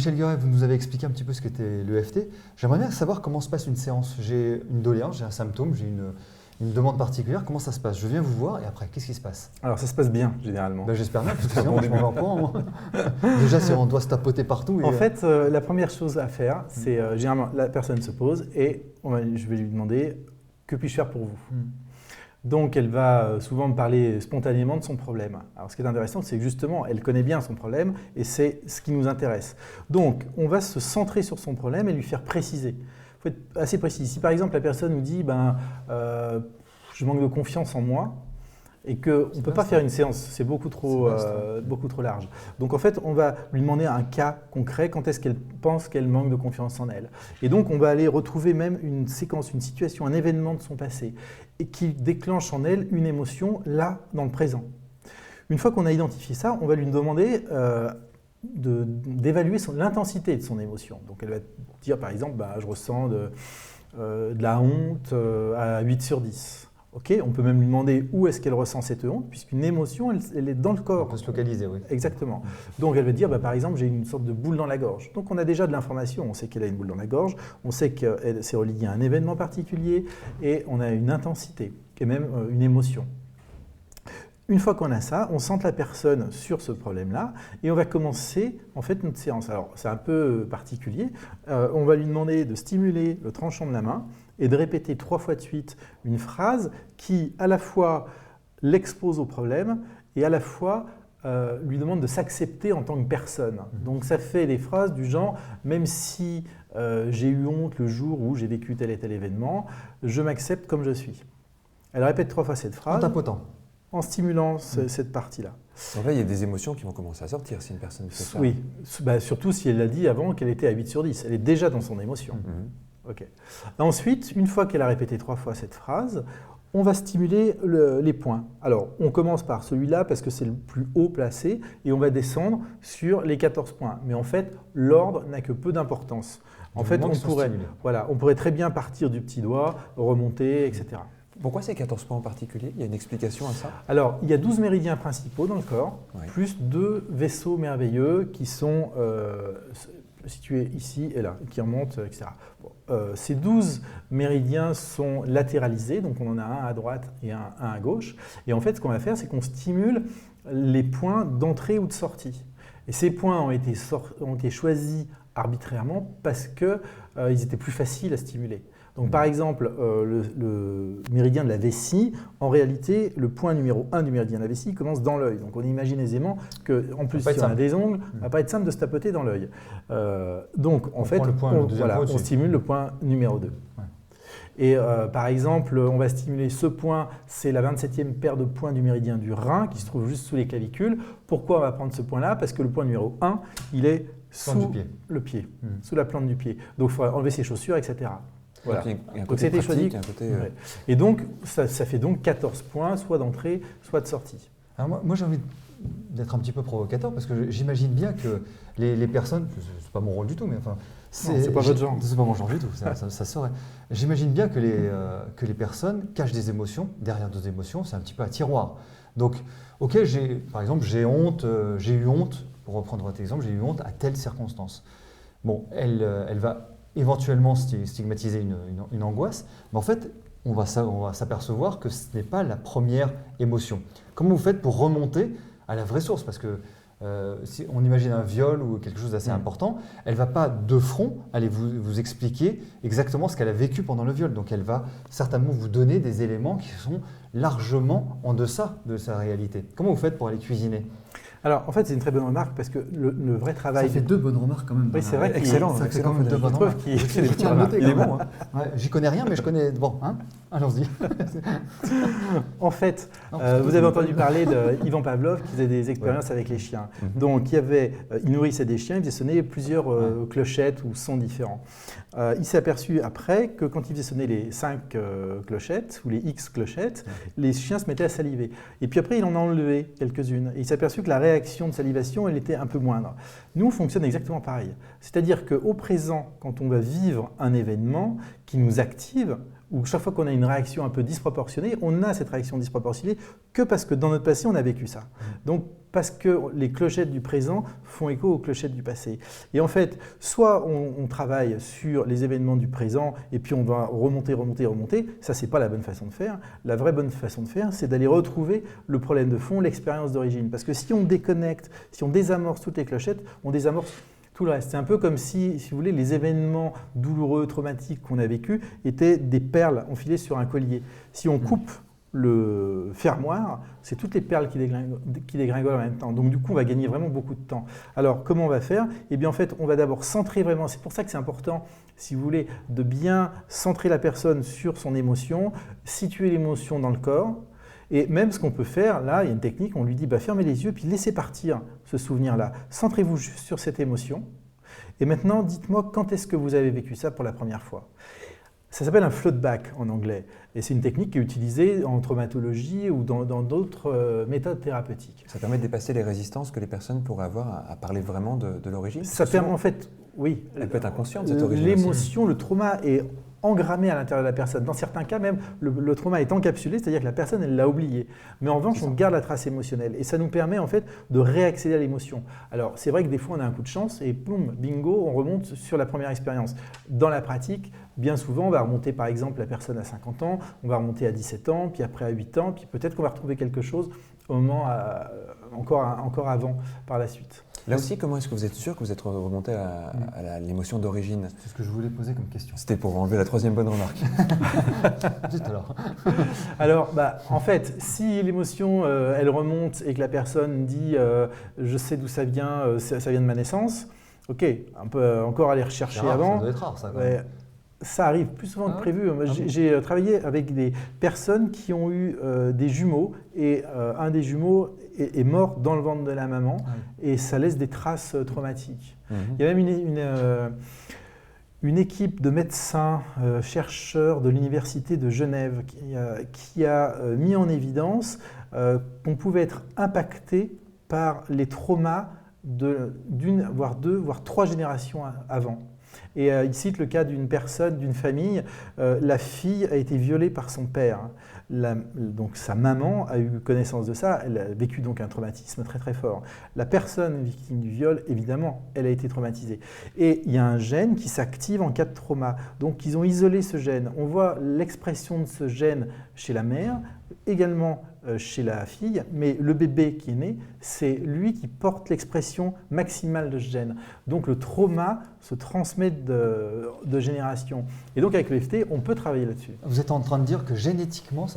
Michel Guéret, vous nous avez expliqué un petit peu ce qu'était l'EFT. J'aimerais bien savoir comment se passe une séance. J'ai une doléance, j'ai un symptôme, j'ai une demande particulière. Comment ça se passe? Je viens vous voir et après, qu'est-ce qui se passe? Alors ça se passe bien, généralement. Ben, j'espère bien, parce que sinon, je m'en vais en courant, moi. Déjà, on doit se tapoter partout. En fait, la première chose à faire, c'est généralement, la personne se pose et je vais lui demander « Que puis-je faire pour vous ?» Donc, elle va souvent me parler spontanément de son problème. Alors, ce qui est intéressant, c'est que justement, elle connaît bien son problème et c'est ce qui nous intéresse. Donc, on va se centrer sur son problème et lui faire préciser. Il faut être assez précis. Si par exemple, la personne nous dit je manque de confiance en moi », et qu'on ne peut pas faire une séance, c'est beaucoup trop large. Donc en fait, on va lui demander un cas concret, quand est-ce qu'elle pense qu'elle manque de confiance en elle. Et donc on va aller retrouver même une séquence, une situation, un événement de son passé, et qui déclenche en elle une émotion là, dans le présent. Une fois qu'on a identifié ça, on va lui demander d'évaluer l'intensité de son émotion. Donc elle va dire par exemple, je ressens de la honte à 8 sur 10. Okay, on peut même lui demander où est-ce qu'elle ressent cette honte, puisqu'une émotion, elle est dans le corps. On peut se localiser, oui. Exactement. Donc elle va dire, par exemple, j'ai une sorte de boule dans la gorge. Donc on a déjà de l'information, on sait qu'elle a une boule dans la gorge, on sait que c'est relié à un événement particulier, et on a une intensité, et même une émotion. Une fois qu'on a ça, on centre la personne sur ce problème-là, et on va commencer en fait notre séance. Alors c'est un peu particulier, on va lui demander de stimuler le tranchant de la main, et de répéter 3 fois de suite une phrase qui, à la fois, l'expose au problème et à la fois lui demande de s'accepter en tant que personne. Donc ça fait des phrases du genre « même si j'ai eu honte le jour où j'ai vécu tel et tel événement, je m'accepte comme je suis ». Elle répète 3 fois cette phrase. En tapotant. En stimulant cette partie-là. En fait, il y a des émotions qui vont commencer à sortir si une personne fait ça. Oui, surtout si elle l'a dit avant qu'elle était à 8 sur 10. Elle est déjà dans son émotion. Okay. Ensuite, une fois qu'elle a répété 3 fois cette phrase, on va stimuler les points. Alors, on commence par celui-là parce que c'est le plus haut placé et on va descendre sur les 14 points. Mais en fait, l'ordre n'a que peu d'importance. En fait, on pourrait très bien partir du petit doigt, remonter, etc. Pourquoi ces 14 points en particulier? Il y a une explication à ça? Alors, il y a 12 méridiens principaux dans le corps, plus 2 vaisseaux merveilleux qui sont situés ici et là, qui remontent, etc. Ces 12 méridiens sont latéralisés, donc on en a un à droite et un à gauche. Et en fait, ce qu'on va faire, c'est qu'on stimule les points d'entrée ou de sortie. Et ces points ont été choisis arbitrairement parce qu'ils étaient plus faciles à stimuler. Donc par exemple, le méridien de la vessie, en réalité, le point numéro 1 du méridien de la vessie commence dans l'œil. Donc on imagine aisément qu'en plus, si on a des ongles, ça ne va pas être simple de se tapoter dans l'œil. Donc en fait, on stimule le point numéro 2. Ouais. Et par exemple, on va stimuler ce point, c'est la 27e paire de points du méridien du rein qui se trouve juste sous les clavicules. Pourquoi on va prendre ce point-là? Parce que le point numéro 1, il est sous le pied, sous la plante du pied. Donc il faut enlever ses chaussures, etc. Voilà. Donc c'était choisi. Et donc ça fait donc 14 points, soit d'entrée, soit de sortie. Alors moi j'ai envie d'être un petit peu provocateur parce que j'imagine bien que les personnes, c'est pas mon rôle du tout, mais enfin c'est pas votre genre. C'est pas mon genre du tout, ça saurait. J'imagine bien que les personnes cachent des émotions derrière d'autres émotions, c'est un petit peu un tiroir. Donc ok, par exemple j'ai eu honte, pour reprendre votre exemple, j'ai eu honte à telle circonstance. Bon, elle va éventuellement stigmatiser une angoisse, mais en fait, on va s'apercevoir que ce n'est pas la première émotion. Comment vous faites pour remonter à la vraie source? Parce que si on imagine un viol ou quelque chose d'assez important, elle ne va pas de front aller vous expliquer exactement ce qu'elle a vécu pendant le viol. Donc elle va certainement vous donner des éléments qui sont largement en deçà de sa réalité. Comment vous faites pour aller cuisiner? Alors, en fait, c'est une très bonne remarque parce que le vrai travail… Ça fait 2 bonnes remarques quand même. Oui, c'est vrai. Excellent. Ça fait quand même 2 bonnes remarques. Il est bon. J'y connais rien, mais je connais… Bon, hein, allons-y. En fait, vous avez entendu parler d'Ivan Pavlov qui faisait des expériences avec les chiens. Donc, il nourrissait des chiens, il faisait sonner plusieurs clochettes ou sons différents. Il s'est aperçu après que quand il faisait sonner les 5 clochettes ou les X clochettes, les chiens se mettaient à saliver. Et puis après, il en a enlevé quelques-unes. Et il s'est aperçu que la réaction de salivation, elle était un peu moindre. Nous, on fonctionne exactement pareil. C'est-à-dire qu'au présent, quand on va vivre un événement qui nous active, où chaque fois qu'on a une réaction un peu disproportionnée, on a cette réaction disproportionnée que parce que dans notre passé, on a vécu ça. Donc, parce que les clochettes du présent font écho aux clochettes du passé. Et en fait, soit on travaille sur les événements du présent et puis on va remonter. Ça, c'est pas la bonne façon de faire. La vraie bonne façon de faire, c'est d'aller retrouver le problème de fond, l'expérience d'origine. Parce que si on déconnecte, si on désamorce toutes les clochettes, on désamorce tout le reste. C'est un peu comme si vous voulez, les événements douloureux, traumatiques qu'on a vécus étaient des perles enfilées sur un collier. Si on coupe le fermoir, c'est toutes les perles qui dégringolent en même temps. Donc du coup, on va gagner vraiment beaucoup de temps. Alors, comment on va faire? Eh bien, en fait, on va d'abord centrer vraiment. C'est pour ça que c'est important, si vous voulez, de bien centrer la personne sur son émotion, situer l'émotion dans le corps. Et même ce qu'on peut faire, là, il y a une technique, on lui dit fermez les yeux, puis laissez partir ce souvenir-là. Centrez-vous juste sur cette émotion. Et maintenant, dites-moi quand est-ce que vous avez vécu ça pour la première fois. Ça s'appelle un float back en anglais. Et c'est une technique qui est utilisée en traumatologie ou dans d'autres méthodes thérapeutiques. Ça permet de dépasser les résistances que les personnes pourraient avoir à parler vraiment de l'origine. Ça permet en fait, oui. Elle peut être inconsciente, cette origine. L'émotion, le trauma est engrammé à l'intérieur de la personne. Dans certains cas même, le trauma est encapsulé, c'est-à-dire que la personne, elle l'a oublié. Mais en revanche, on garde la trace émotionnelle. Et ça nous permet en fait de réaccéder à l'émotion. Alors, c'est vrai que des fois, on a un coup de chance et boum, bingo, on remonte sur la première expérience. Dans la pratique, bien souvent, on va remonter par exemple la personne à 50 ans, on va remonter à 17 ans, puis après à 8 ans, puis peut-être qu'on va retrouver quelque chose au moment encore avant par la suite. Là aussi, comment est-ce que vous êtes sûr que vous êtes remonté à l'émotion d'origine? C'est ce que je voulais poser comme question. C'était pour enlever la troisième bonne remarque. Juste alors. Alors, en fait, si l'émotion, elle remonte et que la personne dit je sais d'où ça vient de ma naissance, ok, on peut encore aller rechercher avant. Ça doit être rare, ça, quand même. Ça arrive plus souvent que prévu. J'ai travaillé avec des personnes qui ont eu des jumeaux et un des jumeaux est mort dans le ventre de la maman et ça laisse des traces traumatiques. Il y a même une équipe de médecins, chercheurs de l'université de Genève qui a mis en évidence qu'on pouvait être impacté par les traumas d'une, voire deux, voire trois générations avant. Et il cite le cas d'une personne, d'une famille, la fille a été violée par son père. Donc sa maman a eu connaissance de ça, elle a vécu donc un traumatisme très très fort. La personne victime du viol, évidemment, elle a été traumatisée. Et il y a un gène qui s'active en cas de trauma. Donc ils ont isolé ce gène. On voit l'expression de ce gène chez la mère, également chez la fille, mais le bébé qui est né, c'est lui qui porte l'expression maximale de ce gène. Donc le trauma se transmet de génération. Et donc avec l'EFT, on peut travailler là-dessus. Vous êtes en train de dire que génétiquement,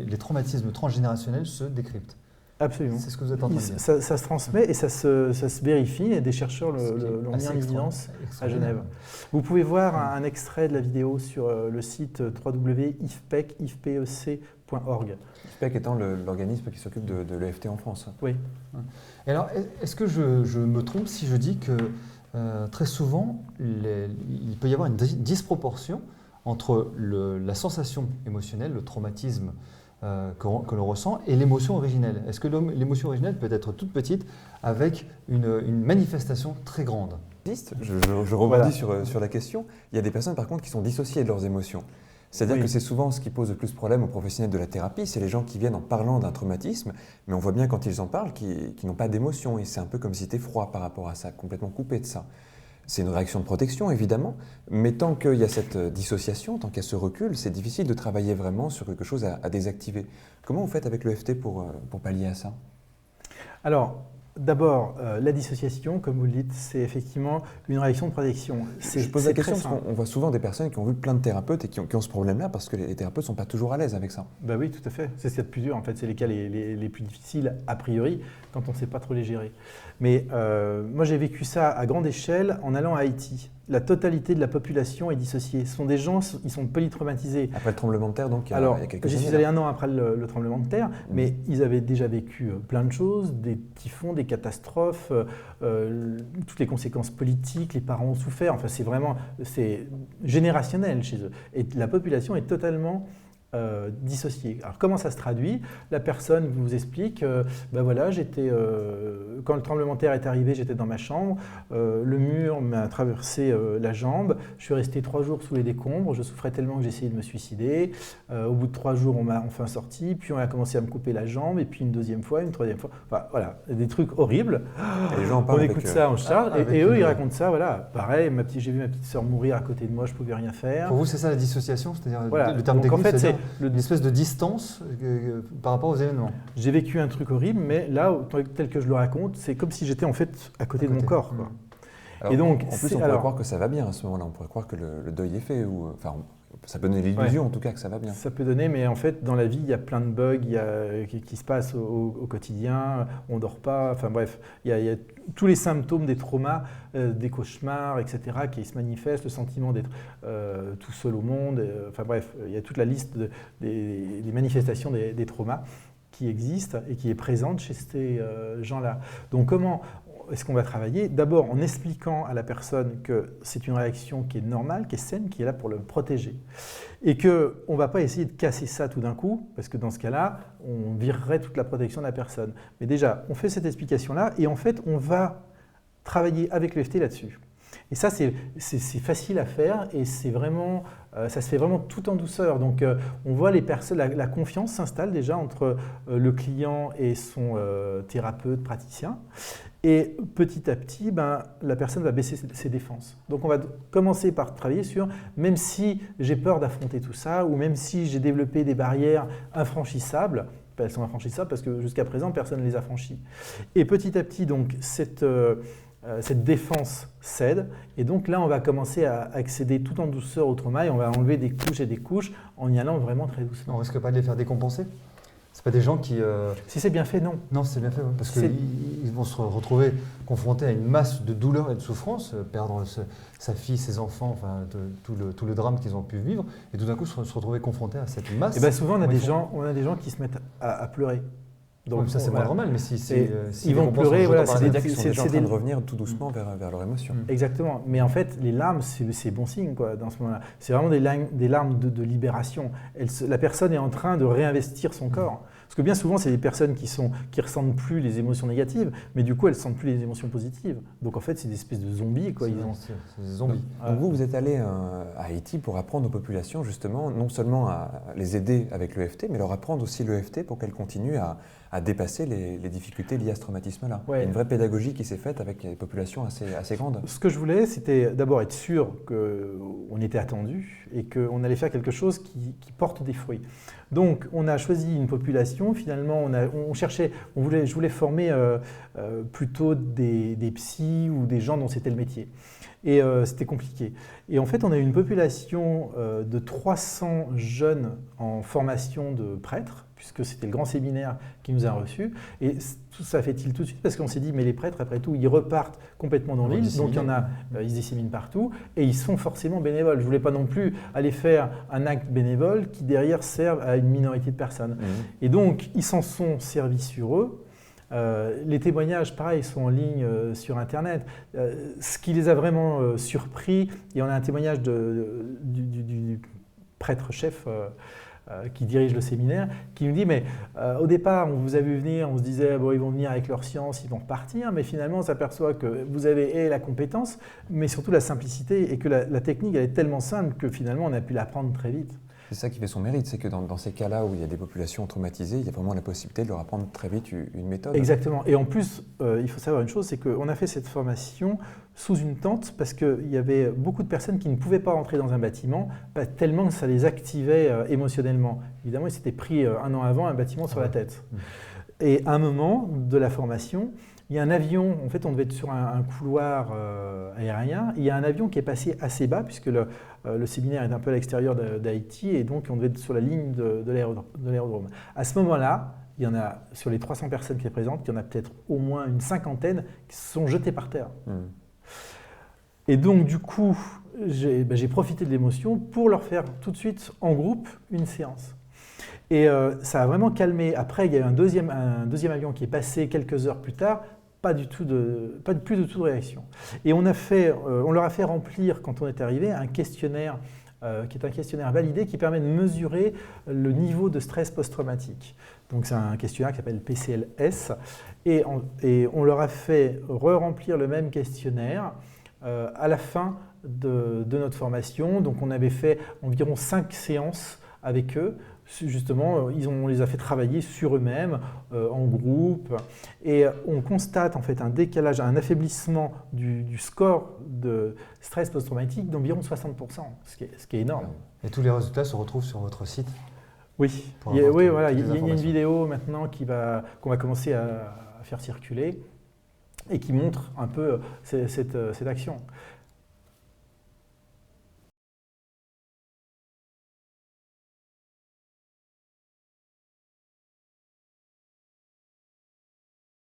les traumatismes transgénérationnels se décryptent. Absolument. C'est ce que vous êtes en train de dire. Ça se transmet et ça se vérifie, et des chercheurs l'ont mis en évidence à Genève. Vous pouvez voir un extrait de la vidéo sur le site www.ifpec.org. IFPEC étant l'organisme qui s'occupe de l'EFT en France. Oui. Et alors, est-ce que je me trompe si je dis que très souvent, il peut y avoir une disproportion entre la sensation émotionnelle, le traumatisme que l'on ressent, et l'émotion originelle? Est-ce que l'émotion originelle peut être toute petite avec une manifestation très grande? Je rebondis sur la question. Il y a des personnes par contre qui sont dissociées de leurs émotions. C'est-à-dire que c'est souvent ce qui pose le plus de problème aux professionnels de la thérapie, c'est les gens qui viennent en parlant d'un traumatisme, mais on voit bien quand ils en parlent qu'ils n'ont pas d'émotion, et c'est un peu comme si c'était froid par rapport à ça, complètement coupé de ça. C'est une réaction de protection évidemment, mais tant qu'il y a cette dissociation, tant qu'il y a ce recul, c'est difficile de travailler vraiment sur quelque chose à désactiver. Comment vous faites avec l'EFT pour pallier à ça? Alors, d'abord, la dissociation, comme vous le dites, c'est effectivement une réaction de protection. Je pose la question parce qu'on voit souvent des personnes qui ont vu plein de thérapeutes et qui ont ce problème-là parce que les thérapeutes ne sont pas toujours à l'aise avec ça. Bah oui, tout à fait. C'est ce qu'il y a de plus dur. En fait, c'est les cas les plus difficiles, a priori, quand on ne sait pas trop les gérer. Mais moi, j'ai vécu ça à grande échelle en allant à Haïti. La totalité de la population est dissociée. Ce sont des gens, ils sont polytraumatisés. Après le tremblement de terre, donc, il y a quelques années. J'y suis allé un an après le tremblement de terre, mais ils avaient déjà vécu plein de choses, des typhons, des catastrophes, toutes les conséquences politiques, les parents ont souffert. Enfin, c'est générationnel chez eux. Et la population est totalement dissocié. Alors comment ça se traduit? La personne vous explique, voilà, quand le tremblement de terre est arrivé, j'étais dans ma chambre, le mur m'a traversé la jambe, je suis resté 3 jours sous les décombres, je souffrais tellement que j'ai essayé de me suicider, au bout de 3 jours on m'a enfin sorti, puis on a commencé à me couper la jambe, et puis une 2e fois, une 3e fois, enfin voilà, des trucs horribles. Et les gens en parlent on écoute ça, on se charge, et eux ils racontent ça, voilà, pareil, j'ai vu ma petite sœur mourir à côté de moi, je ne pouvais rien faire. Pour vous c'est ça la dissociation, c'est-à-dire voilà. le terme Donc, en fait, c'est une espèce de distance par rapport aux événements. J'ai vécu un truc horrible, mais là, tel que je le raconte, c'est comme si j'étais en fait à côté de mon corps. Quoi. Alors, et donc, en plus, on pourrait croire que ça va bien à ce moment-là. On pourrait croire que le deuil est fait. Ça peut donner l'illusion, en tout cas, que ça va bien. Ça peut donner, mais en fait, dans la vie, il y a plein de bugs qui se passent au quotidien. On ne dort pas. Enfin bref, il y a tous les symptômes des traumas, des cauchemars, etc., qui se manifestent, le sentiment d'être tout seul au monde. Enfin bref, il y a toute la liste des manifestations des traumas qui existent et qui est présente chez ces gens-là. Donc comment est-ce qu'on va travailler? D'abord en expliquant à la personne que c'est une réaction qui est normale, qui est saine, qui est là pour le protéger. Et qu'on ne va pas essayer de casser ça tout d'un coup, parce que dans ce cas-là, on virerait toute la protection de la personne. Mais déjà, on fait cette explication-là et en fait, on va travailler avec l'EFT là-dessus. Et ça, c'est facile à faire et c'est vraiment, ça se fait vraiment tout en douceur. Donc, on voit les personnes, la confiance s'installe déjà entre le client et son thérapeute, praticien. Et petit à petit, la personne va baisser ses défenses. Donc on va commencer par travailler sur, même si j'ai peur d'affronter tout ça, ou même si j'ai développé des barrières infranchissables, elles sont infranchissables parce que jusqu'à présent, personne ne les a franchies. Et petit à petit, donc, cette défense cède. Et donc là, on va commencer à accéder tout en douceur au trauma et on va enlever des couches et des couches en y allant vraiment très doucement. On risque pas de les faire décompenser? C'est pas des gens qui… Si c'est bien fait, non. Non, c'est bien fait, parce qu'ils vont se retrouver confrontés à une masse de douleurs et de souffrances, perdre sa fille, ses enfants, enfin, tout le drame qu'ils ont pu vivre, et tout d'un coup se retrouver confrontés à cette masse. Et bien souvent, on a des gens qui se mettent à pleurer. Donc ça c'est pas normal, mais si ils vont pleurer, voilà, c'est-à-dire qu'ils sont déjà en train de revenir tout doucement vers leur émotion. Exactement, mais en fait les larmes c'est bon signe quoi, dans ce moment-là. C'est vraiment des larmes de libération. La personne est en train de réinvestir son corps. Parce que bien souvent c'est des personnes qui ressentent plus les émotions négatives, mais du coup elles sentent plus les émotions positives. Donc en fait c'est des espèces de zombies quoi. C'est des zombies. Donc vous êtes allé à Haïti pour apprendre aux populations justement, non seulement à les aider avec l'EFT, mais leur apprendre aussi l'EFT pour qu'elles continuent à dépasser les difficultés liées à ce traumatisme-là. Ouais. Il y a une vraie pédagogie qui s'est faite avec des populations assez grandes. Ce que je voulais, c'était d'abord être sûr qu'on était attendu et qu'on allait faire quelque chose qui porte des fruits. Donc, on a choisi une population. Finalement, je voulais former plutôt des psys ou des gens dont c'était le métier. Et c'était compliqué. Et en fait, on a eu une population de 300 jeunes en formation de prêtres, puisque c'était le grand séminaire qui nous a reçus. Et tout ça fait-il tout de suite parce qu'on s'est dit, mais les prêtres, après tout, ils repartent complètement dans l'île. Donc, il y en a, ils se disséminent partout et ils sont forcément bénévoles. Je ne voulais pas non plus aller faire un acte bénévole qui, derrière, serve à une minorité de personnes. Et donc, ils s'en sont servis sur eux. Les témoignages, pareil, sont en ligne sur Internet. Ce qui les a vraiment surpris, et on a un témoignage du prêtre-chef qui dirige le séminaire, qui nous dit, mais au départ, on vous a vu venir, on se disait, bon, ils vont venir avec leur science, ils vont repartir, mais finalement, on s'aperçoit que vous avez la compétence, mais surtout la simplicité, et que la technique, elle est tellement simple que finalement, on a pu l'apprendre très vite. C'est ça qui fait son mérite, c'est que dans ces cas-là où il y a des populations traumatisées, il y a vraiment la possibilité de leur apprendre très vite une méthode. Exactement. Et en plus, il faut savoir une chose, c'est qu'on a fait cette formation sous une tente parce qu'il y avait beaucoup de personnes qui ne pouvaient pas rentrer dans un bâtiment tellement que ça les activait émotionnellement. Évidemment, ils s'étaient pris 1 an avant un bâtiment sur la tête. Et à un moment de la formation, il y a un avion, en fait on devait être sur un couloir aérien, il y a un avion qui est passé assez bas puisque le séminaire est un peu à l'extérieur d'Haïti et donc on devait être sur la ligne de l'aérodrome. À ce moment-là, il y en a, sur les 300 personnes qui étaient présentes, il y en a peut-être au moins une 50aine qui se sont jetées par terre. Et donc du coup, j'ai profité de l'émotion pour leur faire tout de suite en groupe une séance. Et ça a vraiment calmé. Après, il y a eu un deuxième avion qui est passé quelques heures plus tard, plus du tout de réaction. Et on leur a fait remplir, quand on est arrivé, un questionnaire qui est un questionnaire validé qui permet de mesurer le niveau de stress post-traumatique. Donc c'est un questionnaire qui s'appelle PCLS et on leur a fait re-remplir le même questionnaire à la fin de notre formation. Donc on avait fait environ 5 séances avec eux. Justement, on les a fait travailler sur eux-mêmes, en groupe, et on constate en fait un décalage, un affaiblissement du score de stress post-traumatique d'environ 60%, ce qui est énorme. Et tous les résultats se retrouvent sur votre site? Oui, il y a une vidéo maintenant qu'on va commencer à faire circuler et qui montre un peu cette action.